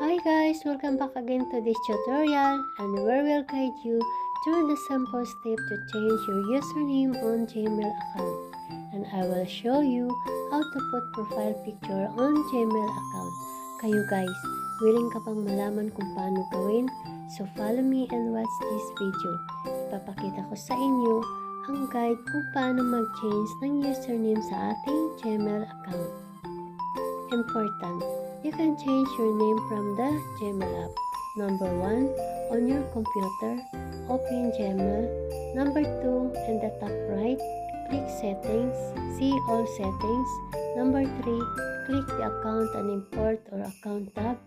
Hi guys, welcome back again to this tutorial and where we'll guide you through the simple step to change your username on Gmail account. And I will show you how to put profile picture on Gmail account. Kayo guys, willing ka bang malaman kung paano gawin? So follow me and watch this video. Ipapakita ko sa inyo ang guide kung paano mag-change ng username sa ating Gmail account. Important. You can change your name from the Gmail app. Number 1, on your computer, open Gmail. Number 2, in the top right, click Settings, see all settings. Number 3, click the account and import or account tab.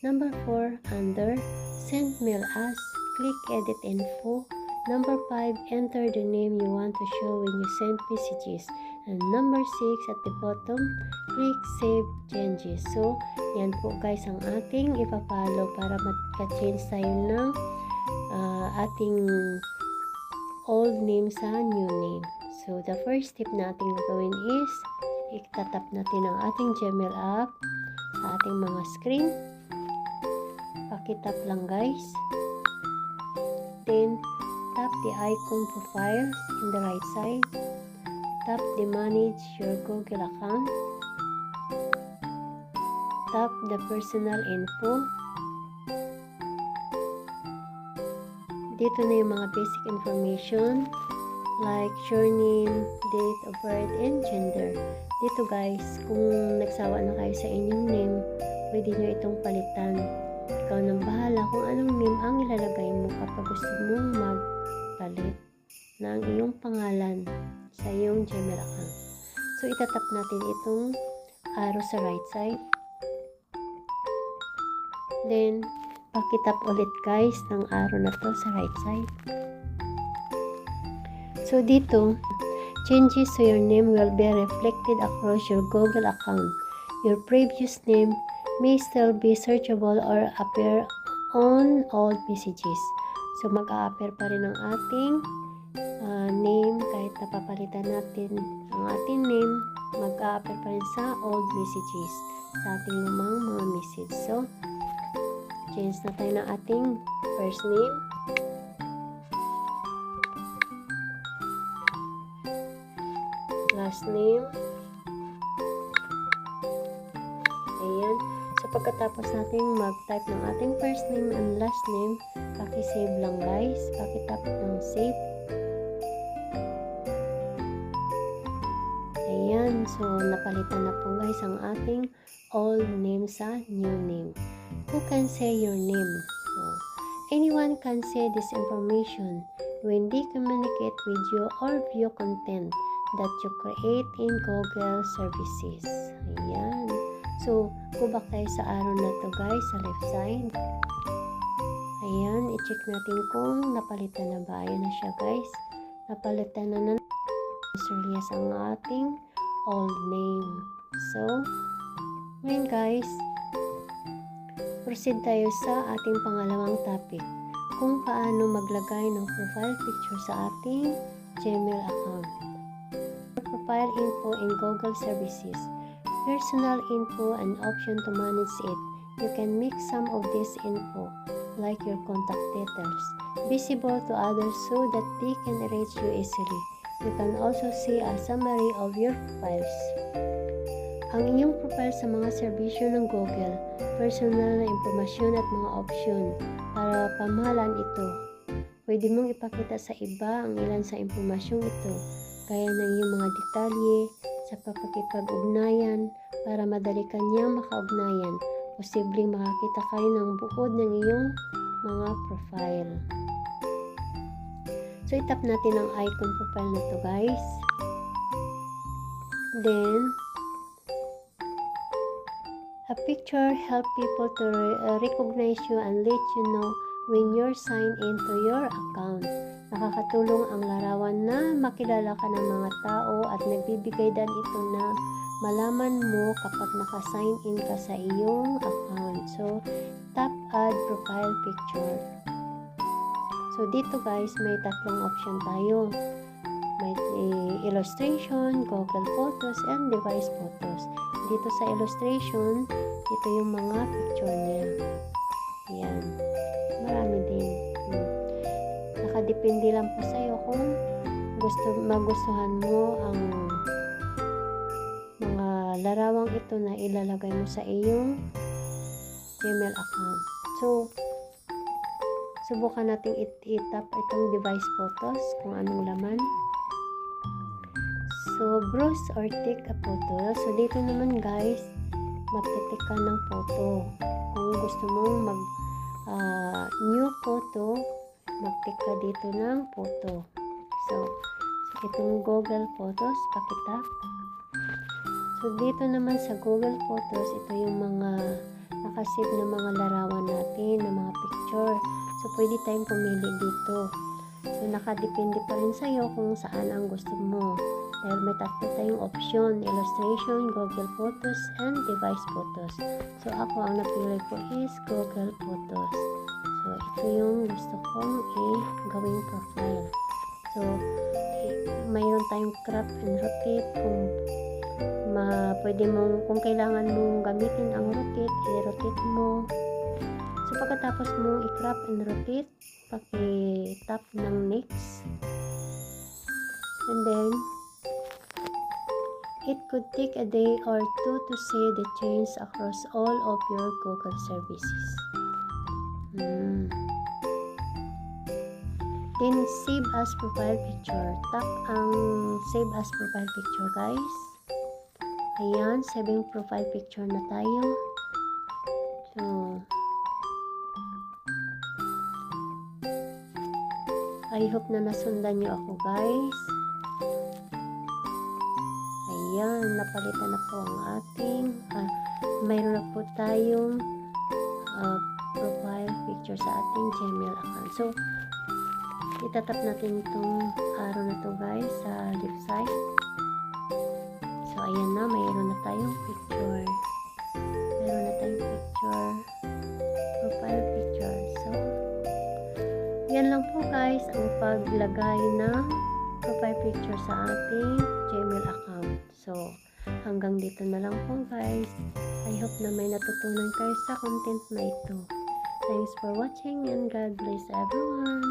Number 4, under Send Mail As, click Edit Info. Number 5, enter the name you want to show when you send messages. And number 6, at the bottom, click Save Changes. So, yan po guys ang ating ipapalo para magka-change tayo ng ating old name sa new name. So, the first step natin gagawin is itatap natin ang ating Gmail app sa ating mga screen. Pakitap lang guys. Then, tap the icon profiles in the right side. Tap the manage your Google account. Tap the personal info. Dito na yung mga basic information like surname, date of birth, and gender. Dito guys, kung nagsawa na kayo sa inyong name, pwede nyo itong palitan. Ikaw nang bahala kung anong name ang ilalagay mo kapag gusto mong magpalit ng iyong pangalan sa iyong Gmail account. So, itatap natin itong arrow sa right side. Then, pakitap ulit guys ng arrow na to sa right side. So, dito, changes to your name will be reflected across your Google account. Your previous name may still be searchable or appear on old messages. So, mag-a-appear pa rin ang ating name kahit napapalitan natin ang ating name, mag-a-appear pa rin sa old messages, sa ating lumang mga message. So, change na tayo ng ating first name. Last name. Ayan. So, pagkatapos natin mag-type ng ating first name and last name, paki-save lang guys. Paki-tap ng save. Ayan. So, napalitan na po guys ang ating old name sa new name. Who can say your name? So, anyone can say this information when they communicate with you or view content that you create in Google services. Ayan. So, go back tayo sa arrow na to guys, sa left side. Ayan, i-check natin kung napalitan na ba. Ayan na siya guys. Napalitan na Elias ang ating old name. So, ngayon guys, proceed tayo sa ating pangalawang topic. Kung paano maglagay ng profile picture sa ating Gmail account. Profile info in Google services. Personal info and option to manage it. You can make some of this info, like your contact details, visible to others so that they can reach you easily. You can also see a summary of your profiles. Ang inyong profile sa mga serbisyo ng Google, personal na impormasyon at mga opsyon para pamahalaan ito. Pwede mong ipakita sa iba ang ilan sa impormasyong ito, gaya ng iyong mga detalye sa pakikipag-ugnayan para madali kanyang makaugnayan. Posibleng makakita kayo ng buod ng iyong mga profile. So, itap natin ang icon profile na to guys. Then, a picture help people to recognize you and let you know when you're signed into your account. Nakakatulong ang larawan na makilala ka ng mga tao at nagbibigay din ito na malaman mo kapag naka-sign in ka sa iyong account. So, tap add profile picture. So, dito guys, may tatlong option tayo. May illustration, Google Photos, and device photos. dito sa illustration, ito yung mga picture niya. Ayan. Marami din. Nakadepende lang po sa'yo kung magustuhan mo ang mga larawang ito na ilalagay mo sa iyong Gmail account. So, subukan natin i-tap itong device photos kung anong laman. So, browse or take a photo. So, dito naman guys, magtitik ka ng photo. Kung gusto mong new photo, mag-tick ka dito ng photo. So, itong Google Photos, pakitap. So, dito naman sa Google Photos, ito yung mga nakasave na mga larawan natin, na mga picture. So, pwede tayong pumili dito. So, nakadepende pa rin sa'yo kung saan ang gusto mo. Dahil may tatlo tayong option, illustration, Google Photos, and device photos. So, ako ang napili ko is Google Photos. So, ito yung gusto kong gawing profile. So, mayroon tayong crop and rotate. Pwede mong, kung kailangan mong gamitin ang rotate, i-rotate mo. So, pagkatapos mong i-crop and rotate, paki-tap ng next. And then, it could take a day or two to see the change across all of your Google services. Then, save as profile picture. Tap ang save as profile picture, guys. Ayan, saving profile picture na tayo. So, I hope na nasundan nyo ako, guys. Ayan, napalitan na po ang ating mayroon na po tayong profile picture sa ating Gmail account. So, itatap natin itong arrow na to guys sa left side. So, ayan na, mayroon na tayong picture. Mayroon na tayong picture. Profile picture. So, yan lang po guys ang paglagay ng profile picture sa ating Gmail account. So, hanggang dito na lang po guys. I hope na may natutunan kayo sa content na ito. Thanks for watching and God bless everyone.